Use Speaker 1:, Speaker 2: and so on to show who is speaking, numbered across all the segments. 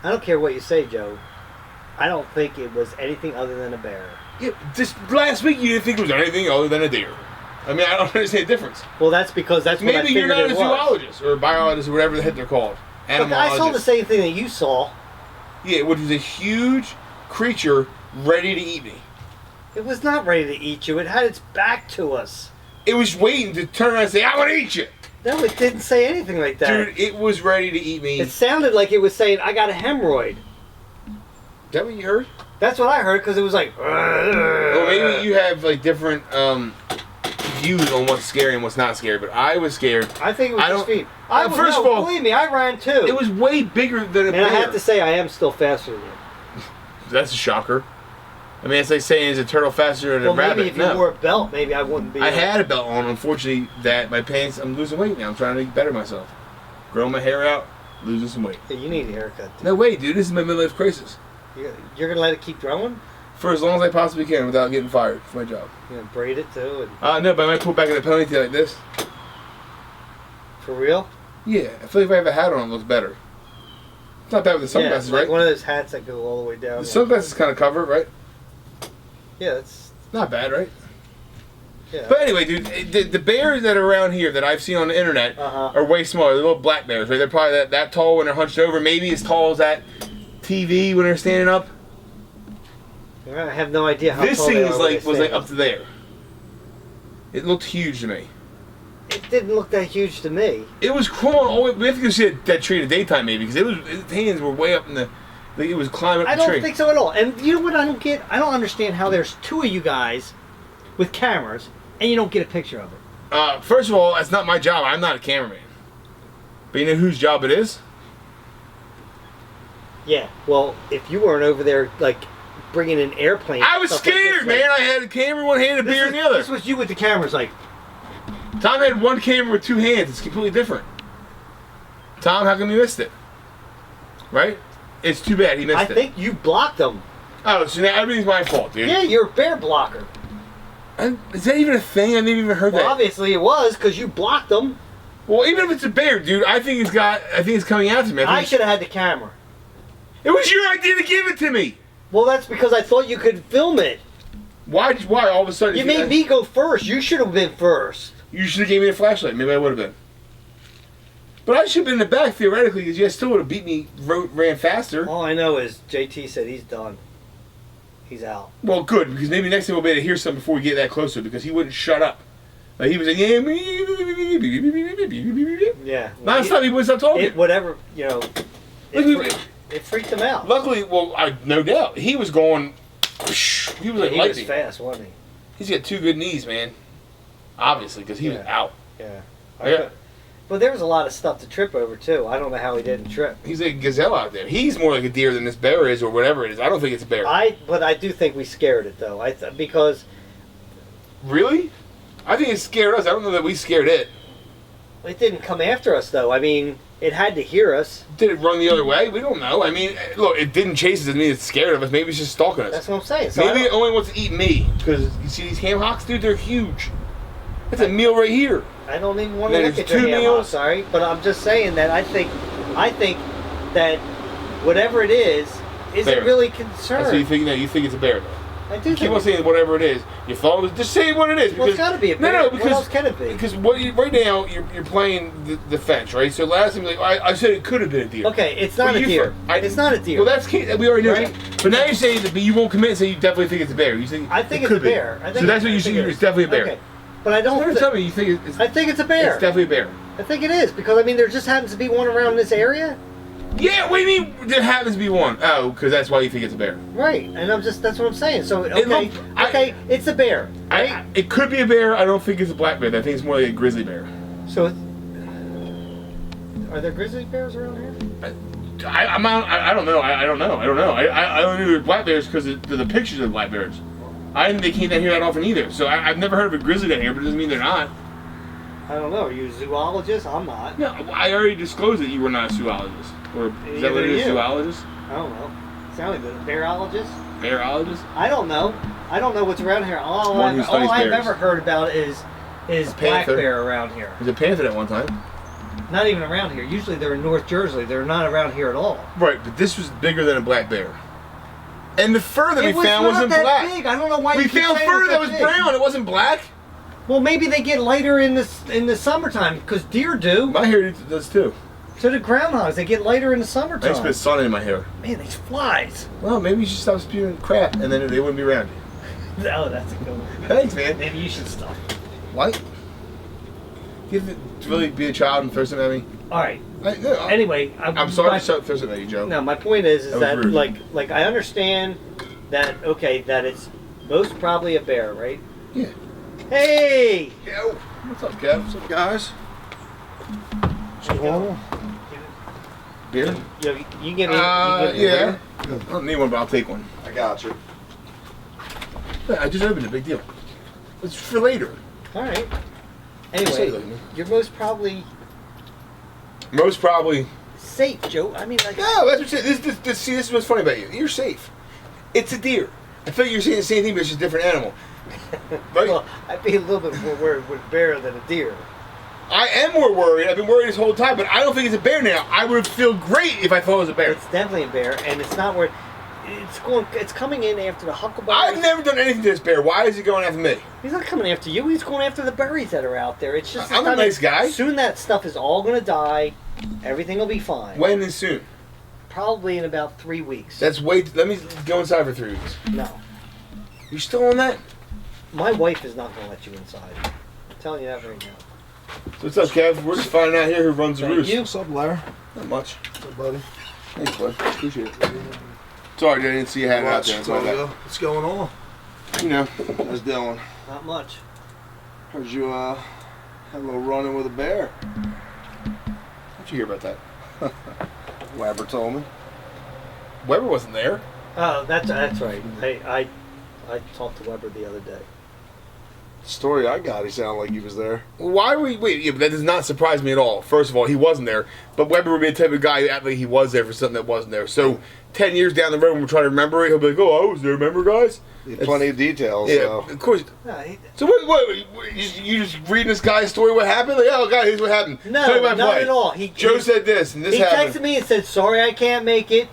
Speaker 1: I don't care what you say, Joe. I don't think it was anything other than a bear.
Speaker 2: Yeah, just last week you didn't think it was anything other than a deer. I mean, I don't understand the difference.
Speaker 1: Well, that's because that's what I
Speaker 2: Maybe
Speaker 1: figured
Speaker 2: you're not
Speaker 1: it
Speaker 2: a
Speaker 1: was.
Speaker 2: zoologist or a biologist or whatever the heck they're called.
Speaker 1: Look, I saw the same thing that you saw.
Speaker 2: Yeah, which was a huge creature ready to eat me.
Speaker 1: It was not ready to eat you. It had its back to us.
Speaker 2: It was waiting to turn around and say, "I want to eat you."
Speaker 1: No, it didn't say anything like that.
Speaker 2: Dude, it was ready to eat me.
Speaker 1: It sounded like it was saying, "I got a hemorrhoid."
Speaker 2: Is that what you heard?
Speaker 1: That's what I heard because it was like.
Speaker 2: Well, maybe you have like different views on what's scary and what's not scary. But I was scared.
Speaker 1: I think it was just feet.
Speaker 2: First of all,
Speaker 1: believe me, I ran too.
Speaker 2: It was way bigger than a bear.
Speaker 1: And I have to say, I am still faster than you.
Speaker 2: That's a shocker. I mean, it's like saying, is a turtle faster than a rabbit?
Speaker 1: Maybe if you wore a belt, maybe I wouldn't be.
Speaker 2: I had a belt on. Unfortunately, my pants, I'm losing weight now. I'm trying to better myself. Growing my hair out, losing some weight.
Speaker 1: Yeah, you need a haircut, dude.
Speaker 2: No way, dude. This is my midlife crisis.
Speaker 1: You're going to let it keep growing?
Speaker 2: For as long as I possibly can without getting fired for my job.
Speaker 1: You're going to braid it too?
Speaker 2: No, but I might pull back in a ponytail like this.
Speaker 1: For real?
Speaker 2: Yeah. I feel like if I have a hat on, it looks better. It's not bad with the sunglasses,
Speaker 1: like
Speaker 2: right?
Speaker 1: One of those hats that go all the way down.
Speaker 2: The sunglasses kind of cover, right?
Speaker 1: Yeah, that's
Speaker 2: not bad, right?
Speaker 1: Yeah.
Speaker 2: But anyway, dude, the bears that are around here that I've seen on the internet are way smaller. They're little black bears, right? They're probably that tall when they're hunched over. Maybe as tall as that TV when they're standing up.
Speaker 1: I have no idea how
Speaker 2: this
Speaker 1: tall
Speaker 2: thing
Speaker 1: they
Speaker 2: was
Speaker 1: are
Speaker 2: like up to there. It looked huge to me.
Speaker 1: It didn't look that huge to me.
Speaker 2: It was crawling. We have to go see that tree in the daytime, maybe, because its hands were way up in the. Like it was climbing up the tree.
Speaker 1: I don't think so at all. And you know what I don't get? I don't understand how there's two of you guys with cameras and you don't get a picture of it.
Speaker 2: First of all, that's not my job. I'm not a cameraman. But you know whose job it is?
Speaker 1: Yeah. Well, if you weren't over there, like, bringing an airplane.
Speaker 2: I was scared, man. I had a camera in one hand and a beer in the other.
Speaker 1: This was you with the cameras, like.
Speaker 2: Tom had one camera with two hands. It's completely different. Tom, how come you missed it? Right? It's too bad he missed it.
Speaker 1: I think you blocked them.
Speaker 2: Oh, so now everything's my fault, dude.
Speaker 1: Yeah, you're a bear blocker.
Speaker 2: Is that even a thing? I never even heard that.
Speaker 1: Well, obviously it was, because you blocked them.
Speaker 2: Well, even if it's a bear, dude, I think it's coming after me.
Speaker 1: I should have had the camera.
Speaker 2: It was your idea to give it to me.
Speaker 1: Well, that's because I thought you could film it.
Speaker 2: Why all of a sudden?
Speaker 1: You made me go first. You should have been first.
Speaker 2: You should have gave me a flashlight. Maybe I would have been. But I should have been in the back, theoretically, because you guys still would have beat me, ran faster.
Speaker 1: All I know is JT said he's done. He's out.
Speaker 2: Well, good, because maybe next time we'll be able to hear something before we get that closer, because he wouldn't shut up. Like, he was like, yeah. Non-stop, he wouldn't stop talking.
Speaker 1: Whatever, you know, it freaked him out.
Speaker 2: Luckily, well, no doubt, he was going, he was like lightning.
Speaker 1: He was fast, wasn't he?
Speaker 2: He's got two good knees, man. Obviously, because he was out.
Speaker 1: Yeah. But there was a lot of stuff to trip over, too. I don't know how he didn't trip.
Speaker 2: He's like a gazelle out there. He's more like a deer than this bear is, or whatever it is. I don't think it's a bear.
Speaker 1: But I do think we scared it, though. Because...
Speaker 2: Really? I think it scared us. I don't know that we scared it.
Speaker 1: It didn't come after us, though. I mean, it had to hear us.
Speaker 2: Did it run the other way? We don't know. I mean, look, it didn't chase us. Doesn't mean it's scared of us. Maybe it's just stalking us.
Speaker 1: That's what I'm saying. So
Speaker 2: maybe it only wants to eat me. Because you see these ham hocks, dude? They're huge. That's a meal right here.
Speaker 1: I don't even want to look at your ham hocks, sorry. But I'm just saying that I think that whatever it is, isn't really concerned.
Speaker 2: That's what you think? No, you think it's a bear, though.
Speaker 1: I do
Speaker 2: keep on saying whatever it is. You thought it was, just say what it is.
Speaker 1: Well, it's got to be a bear.
Speaker 2: No, because
Speaker 1: what else can it be?
Speaker 2: Because right now you're playing the fence, right? So last time I said it could have been a deer.
Speaker 1: Okay, it's not a deer. It's not a deer.
Speaker 2: Well, we already know that. But now you're saying that, but you won't commit and say you definitely think it's a bear. You think
Speaker 1: I think it's a bear.
Speaker 2: So that's what you say. It's definitely a bear.
Speaker 1: Okay. But I don't.
Speaker 2: Tell me you think it's.
Speaker 1: I think it's a bear.
Speaker 2: It's definitely a bear.
Speaker 1: I think it is because I mean there just happens to be one around this area.
Speaker 2: Yeah, what do you mean there happens to be one? Oh, because that's why you think it's a bear.
Speaker 1: Right, and that's what I'm saying. So okay, it's a bear. Right?
Speaker 2: It could be a bear. I don't think it's a black bear. I think it's more like a grizzly bear.
Speaker 1: So, are there grizzly bears around here?
Speaker 2: I don't know. I don't know. I only knew they were black bears because of the pictures of black bears. I didn't think they came down here that often either. So I've never heard of a grizzly down here, but it doesn't mean they're not.
Speaker 1: I don't know. Are you a zoologist? I'm not.
Speaker 2: No, I already disclosed that you were not a zoologist. Or is that what it is, zoologist?
Speaker 1: I don't know. Sounded good. Bearologist?
Speaker 2: Bearologist?
Speaker 1: I don't know. I don't know what's around here. All I've
Speaker 2: bears.
Speaker 1: ever heard about is black bear around here.
Speaker 2: There's a panther at one time.
Speaker 1: Not even around here. Usually they're in North Jersey. They're not around here at all.
Speaker 2: Right, but this was bigger than a black bear. And the fur that we found wasn't
Speaker 1: that
Speaker 2: black.
Speaker 1: Big. I don't know why
Speaker 2: we found fur that was brown. It wasn't black.
Speaker 1: Well, maybe they get lighter in the summertime because deer do.
Speaker 2: My hair does too.
Speaker 1: So do groundhogs. They get lighter in the summertime.
Speaker 2: I spit sun in my hair.
Speaker 1: Man, these flies.
Speaker 2: Well, maybe you should stop spewing crap, and then they wouldn't be around you.
Speaker 1: Oh, that's a good one.
Speaker 2: Thanks, man.
Speaker 1: Maybe you should stop.
Speaker 2: What? You have to really be a child and throw something at me?
Speaker 1: All right. Anyway,
Speaker 2: I'm sorry to throw something at you, Joe.
Speaker 1: No, my point is that
Speaker 2: rude.
Speaker 1: like I understand that that it's most probably a bear, right?
Speaker 2: Yeah.
Speaker 1: Hey.
Speaker 2: Yo. What's up, Kev? What's up, guys?
Speaker 3: What's going on?
Speaker 2: Beer?
Speaker 1: Yo, you give me.
Speaker 2: Yeah. I don't need one, but I'll take one.
Speaker 3: I got you.
Speaker 2: I just opened it. Big deal. It's for later.
Speaker 1: All right.
Speaker 2: Say it
Speaker 1: Anyway,
Speaker 2: like me.
Speaker 1: you're most probably safe, Joe. I mean, like.
Speaker 2: No, that's what I'm saying. This is what's funny about you. You're safe. It's a deer. I feel like you're saying the same thing, but it's just a different animal. Right?
Speaker 1: Well, I'd be a little bit more worried with a bear than a deer.
Speaker 2: I am more worried. I've been worried this whole time, but I don't think it's a bear now. I would feel great if I thought it was a bear.
Speaker 1: It's definitely a bear, and it's not where it's coming in after the huckleberries.
Speaker 2: I've never done anything to this bear. Why is he going after me?
Speaker 1: He's not coming after you. He's going after the berries that are out there. It's just.
Speaker 2: I'm a nice guy.
Speaker 1: Soon that stuff is all going to die. Everything will be fine.
Speaker 2: When is soon?
Speaker 1: Probably in about 3 weeks.
Speaker 2: That's let me go inside for 3 weeks.
Speaker 1: No.
Speaker 2: You still on that?
Speaker 1: My wife is not going to let you inside. I'm telling you that right now.
Speaker 2: So what's up, Kev? We're just finding out here who runs the
Speaker 1: Thank
Speaker 2: roost.
Speaker 1: you.
Speaker 3: What's up, Larry?
Speaker 2: Not much.
Speaker 3: What's up, buddy?
Speaker 2: Thanks, bud. Appreciate it. Sorry, I didn't see you had it out there.
Speaker 3: What's going on?
Speaker 2: You know.
Speaker 3: How's Dylan?
Speaker 1: Not much.
Speaker 3: Heard you had a little run-in with a bear.
Speaker 2: How'd you hear about that?
Speaker 3: Weber told me.
Speaker 2: Weber wasn't there.
Speaker 1: Oh, that's right. I talked to Weber the other day.
Speaker 3: The story I got, he sounded like he was there.
Speaker 2: Why were wait? Yeah, but that does not surprise me at all. First of all, he wasn't there. But Weber would be the type of guy who act like he was there for something that wasn't there. So 10 years down the road, when we're trying to remember it, he'll be like, "Oh, I was there. Remember, guys?"
Speaker 3: He had plenty of details.
Speaker 2: Yeah,
Speaker 3: So.
Speaker 2: of course.
Speaker 1: No,
Speaker 2: So what you just reading this guy's story? What happened? Like, oh, God, here's what happened.
Speaker 1: No,
Speaker 2: Tell me my
Speaker 1: not
Speaker 2: play.
Speaker 1: at all.
Speaker 2: Joe said this, and this
Speaker 1: he
Speaker 2: happened.
Speaker 1: texted me and said, "Sorry, I can't make it."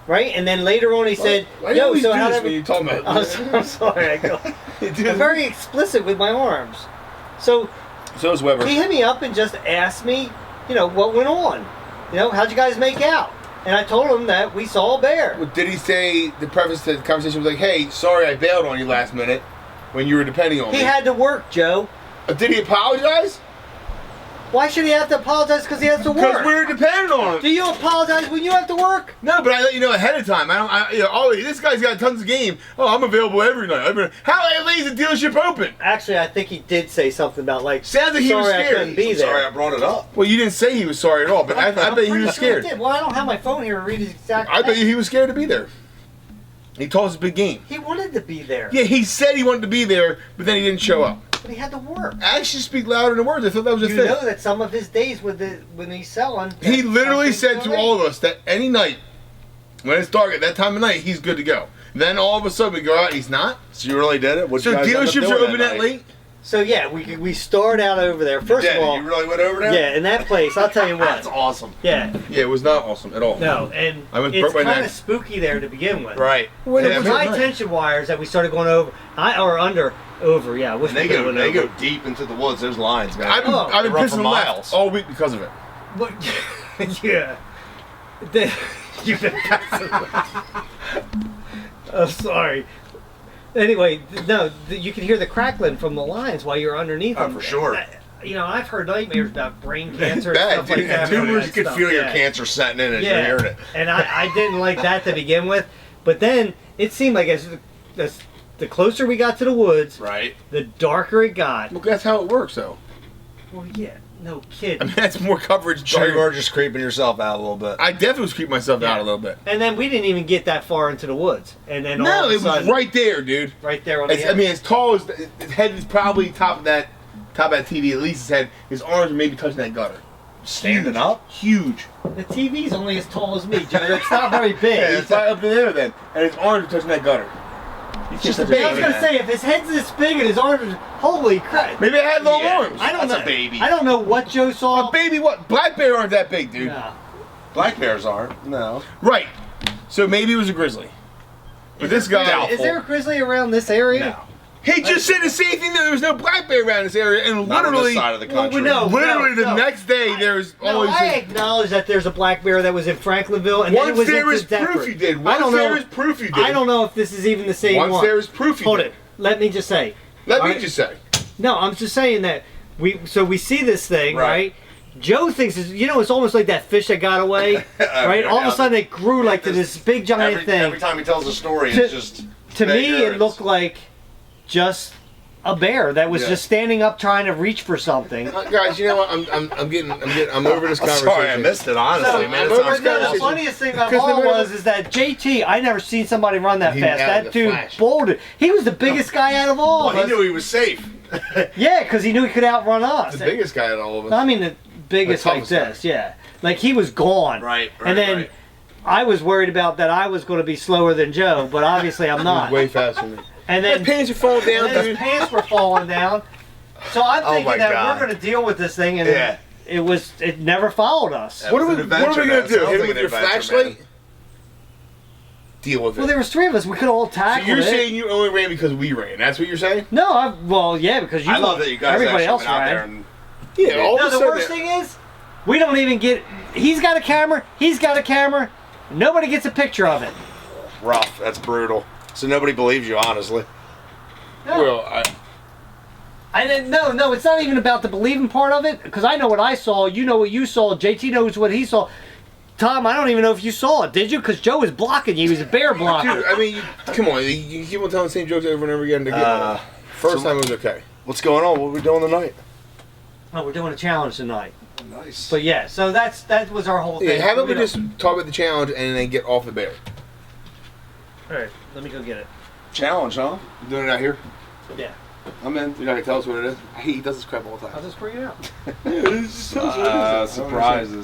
Speaker 1: Right, and then later on he said,
Speaker 2: Why do you
Speaker 1: "Yo,
Speaker 2: always
Speaker 1: so
Speaker 2: do
Speaker 1: how
Speaker 2: this
Speaker 1: did
Speaker 2: when you talk about
Speaker 1: I'm sorry, I go. I'm very explicit with my arms. So
Speaker 2: is Weber.
Speaker 1: he hit me up and just asked me, what went on? How'd you guys make out? And I told him that we saw a bear.
Speaker 2: Well, did he say the preface to the conversation was like, "Hey, sorry, I bailed on you last minute when you were depending on me"?
Speaker 1: He had to work, Joe.
Speaker 2: Did he apologize?
Speaker 1: Why should he have to apologize because he has to work?
Speaker 2: Because we were dependent on him.
Speaker 1: Do you apologize when you have to work?
Speaker 2: No, but I let you know ahead of time. This guy's got tons of game. Oh, I'm available every night. How late is the dealership open?
Speaker 1: Actually, I think he did say something about
Speaker 2: Sounds like he was
Speaker 1: sorry I
Speaker 2: scared.
Speaker 1: couldn't be there.
Speaker 3: Sorry I brought it up.
Speaker 2: Well, you didn't say he was sorry at all, but I bet he was scared.
Speaker 1: Well, I don't have my phone here to read his exact.
Speaker 2: I bet you he was scared to be there. He told us a big game.
Speaker 1: He wanted to be there.
Speaker 2: Yeah, he said he wanted to be there, but then he didn't show up.
Speaker 1: But he had to work.
Speaker 2: Actions speak louder than words. I thought that was a
Speaker 1: You
Speaker 2: thing.
Speaker 1: know that some of his days when he's selling.
Speaker 2: He literally said to all
Speaker 1: of
Speaker 2: of us that any night, when it's dark at that time of night, he's good to go. Then all of a sudden we go out, he's not.
Speaker 3: So you really did it? What'd
Speaker 2: So
Speaker 3: you guys end up
Speaker 2: dealerships
Speaker 3: doing
Speaker 2: are open that
Speaker 3: night?
Speaker 2: late?
Speaker 1: So yeah, we start out over there. First of all,
Speaker 3: You really went over there?
Speaker 1: yeah, in that place, I'll tell you what.
Speaker 3: That's awesome.
Speaker 1: Yeah,
Speaker 2: Yeah, it was not awesome at all.
Speaker 1: no, and
Speaker 2: I went
Speaker 1: it's
Speaker 2: broke my
Speaker 1: kind
Speaker 2: neck.
Speaker 1: of spooky there to begin with.
Speaker 3: Right.
Speaker 2: Well,
Speaker 1: It
Speaker 2: yeah,
Speaker 1: was
Speaker 2: but-
Speaker 1: high tension wires that we started going over, over. Yeah, I wish
Speaker 3: And
Speaker 1: we could have
Speaker 3: they
Speaker 1: went
Speaker 3: go
Speaker 1: over.
Speaker 3: deep into the woods. There's lines, man.
Speaker 2: I've been
Speaker 3: They run for
Speaker 2: pissing
Speaker 3: miles.
Speaker 2: all week because of it.
Speaker 1: But, yeah, you've been I'm sorry. Anyway, no, you can hear the crackling from the lines while you're underneath them.
Speaker 3: for sure.
Speaker 1: I've heard nightmares about brain cancer and
Speaker 2: Bad,
Speaker 1: stuff like
Speaker 2: dude.
Speaker 1: that.
Speaker 3: Tumors, you
Speaker 1: That
Speaker 3: could
Speaker 1: stuff,
Speaker 3: feel your
Speaker 1: yeah.
Speaker 3: cancer setting in as
Speaker 1: Yeah,
Speaker 3: you're hearing it.
Speaker 1: and I didn't like that to begin with. But then it seemed like as the closer we got to the woods,
Speaker 3: Right.
Speaker 1: the darker it got.
Speaker 2: Well, that's how it works, though.
Speaker 1: Well, yeah, no kid.
Speaker 2: I mean, that's more coverage.
Speaker 3: So you were just creeping yourself out a little bit.
Speaker 2: I definitely was creeping myself out a little bit.
Speaker 1: And then we didn't even get that far into the woods, and then all
Speaker 2: No,
Speaker 1: of a
Speaker 2: it was
Speaker 1: sudden,
Speaker 2: right there, dude.
Speaker 1: right there on the
Speaker 2: I mean, as tall as his head is probably top of that TV. At least his head, his arms are maybe touching that gutter.
Speaker 3: Standing up?
Speaker 2: Huge.
Speaker 1: the TV's only as tall as me, Joe. It's not very big.
Speaker 2: Yeah, it's right up in there then, and his arms are touching that gutter. It's just a
Speaker 1: I
Speaker 2: baby.
Speaker 1: was gonna say, if his head's this big and his arms, holy crap!
Speaker 2: Maybe it had long arms.
Speaker 1: I don't
Speaker 3: That's
Speaker 1: know.
Speaker 3: a baby.
Speaker 1: I don't know what Joe saw.
Speaker 2: A baby what? Black bear aren't that big, dude.
Speaker 1: Yeah.
Speaker 3: Black bears aren't. No.
Speaker 2: Right. So maybe it was a grizzly. But this guy...
Speaker 1: Is there a grizzly around this area?
Speaker 3: No.
Speaker 2: He just said the same thing that there was no black bear around this area, and
Speaker 3: Not on
Speaker 2: literally...
Speaker 3: this side of the
Speaker 1: Well,
Speaker 3: country.
Speaker 1: we know.
Speaker 2: Literally the
Speaker 1: No.
Speaker 2: next day, there's
Speaker 1: No,
Speaker 2: always...
Speaker 1: I acknowledge that there's a black bear that was in Franklinville, and then it
Speaker 2: Once
Speaker 1: was
Speaker 2: there is
Speaker 1: into Deptford.
Speaker 2: proof you did.
Speaker 1: I
Speaker 2: Once
Speaker 1: don't
Speaker 2: there
Speaker 1: know.
Speaker 2: is proof you did.
Speaker 1: I don't know if this is even the same
Speaker 2: Once
Speaker 1: one.
Speaker 2: there is proof you
Speaker 1: Hold
Speaker 2: did.
Speaker 1: it. Let me just say.
Speaker 2: Let me
Speaker 1: Alright?
Speaker 2: just say.
Speaker 1: No, I'm just saying that we see this thing,
Speaker 3: Right.
Speaker 1: right? Joe thinks it's almost like that fish that got away, right? All of a sudden it grew like to this big giant thing.
Speaker 3: Every time he tells a story,
Speaker 1: To-
Speaker 3: it's just.
Speaker 1: To me,
Speaker 3: bigger.
Speaker 1: it looked like just a bear that was
Speaker 3: Yeah.
Speaker 1: just standing up trying to reach for something.
Speaker 2: Guys, you know what? I'm over this conversation.
Speaker 3: Sorry, I missed it. Honestly,
Speaker 1: So,
Speaker 3: man. It
Speaker 2: I'm over
Speaker 3: sounds
Speaker 2: this
Speaker 1: the
Speaker 2: conversation.
Speaker 1: funniest thing about
Speaker 2: Because
Speaker 1: all
Speaker 2: no matter-
Speaker 1: was is that JT, I never seen somebody run that
Speaker 2: He
Speaker 1: fast.
Speaker 2: had
Speaker 1: That
Speaker 2: the
Speaker 1: dude
Speaker 2: flash.
Speaker 1: bolted. He was the biggest guy out of all
Speaker 3: Well,
Speaker 1: of
Speaker 3: he
Speaker 1: us.
Speaker 3: knew he was safe.
Speaker 1: Yeah, because he knew he could outrun us.
Speaker 2: The biggest guy in all of us.
Speaker 1: I mean, the biggest
Speaker 2: The
Speaker 1: like
Speaker 2: toughest guy.
Speaker 1: this, yeah. Like he was gone.
Speaker 3: Right,
Speaker 1: And then
Speaker 3: right.
Speaker 1: I was worried about that I was going to be slower than Joe, but obviously I'm not.
Speaker 2: Way faster than me.
Speaker 1: And
Speaker 2: My
Speaker 1: then,
Speaker 2: pants are falling down,
Speaker 1: and then his
Speaker 2: dude.
Speaker 1: pants were falling down. So I'm
Speaker 3: Oh
Speaker 1: thinking
Speaker 3: my
Speaker 1: that
Speaker 3: God.
Speaker 1: we're going to deal with this thing, and
Speaker 3: Yeah.
Speaker 1: it never followed us.
Speaker 3: Yeah.
Speaker 2: What are we
Speaker 3: It was an
Speaker 2: going
Speaker 3: adventure,
Speaker 2: to
Speaker 3: man.
Speaker 2: do?
Speaker 3: Sounds
Speaker 2: Hit him
Speaker 3: like
Speaker 2: with
Speaker 3: an
Speaker 2: your
Speaker 3: adventure,
Speaker 2: flashlight?
Speaker 3: man.
Speaker 2: Deal with it.
Speaker 1: Well, there was three of us. We could all
Speaker 2: So
Speaker 1: tackle
Speaker 2: you're
Speaker 1: it.
Speaker 2: saying you only ran because we ran? That's what you're saying?
Speaker 1: No, well, yeah, because you.
Speaker 3: I love that you guys
Speaker 1: everybody
Speaker 3: actually
Speaker 1: else
Speaker 3: went out
Speaker 1: ran.
Speaker 3: there and.
Speaker 2: Yeah. All
Speaker 1: No,
Speaker 2: of a
Speaker 1: the
Speaker 2: sudden,
Speaker 1: worst thing is, we don't even get. He's got a camera. He's got a camera. Nobody gets a picture of it.
Speaker 3: Rough. That's brutal. So nobody believes you, honestly.
Speaker 1: No.
Speaker 2: Well,
Speaker 1: I didn't. No, it's not even about the believing part of it. Because I know what I saw. You know what you saw. JT knows what he saw. Tom, I don't even know if you saw it. Did you? Because Joe was blocking you. He was a bear blocker.
Speaker 2: dude, I mean, come on. You keep on telling the same jokes over and over again. To get First time it was okay.
Speaker 3: What's going on? What are we doing tonight?
Speaker 1: Oh, we're doing a challenge tonight.
Speaker 3: Nice.
Speaker 1: But yeah, so that was our whole
Speaker 2: Yeah,
Speaker 1: thing.
Speaker 2: how about we
Speaker 1: don't-
Speaker 2: just talk about the challenge and then get off the bear?
Speaker 1: All right, let me go get it.
Speaker 3: Challenge, huh?
Speaker 2: You doing it out here?
Speaker 1: Yeah,
Speaker 3: I'm in.
Speaker 2: You're not gonna tell us what it is? He does this crap all the
Speaker 1: I'll
Speaker 2: time.
Speaker 1: just bring it out.
Speaker 3: Surprises.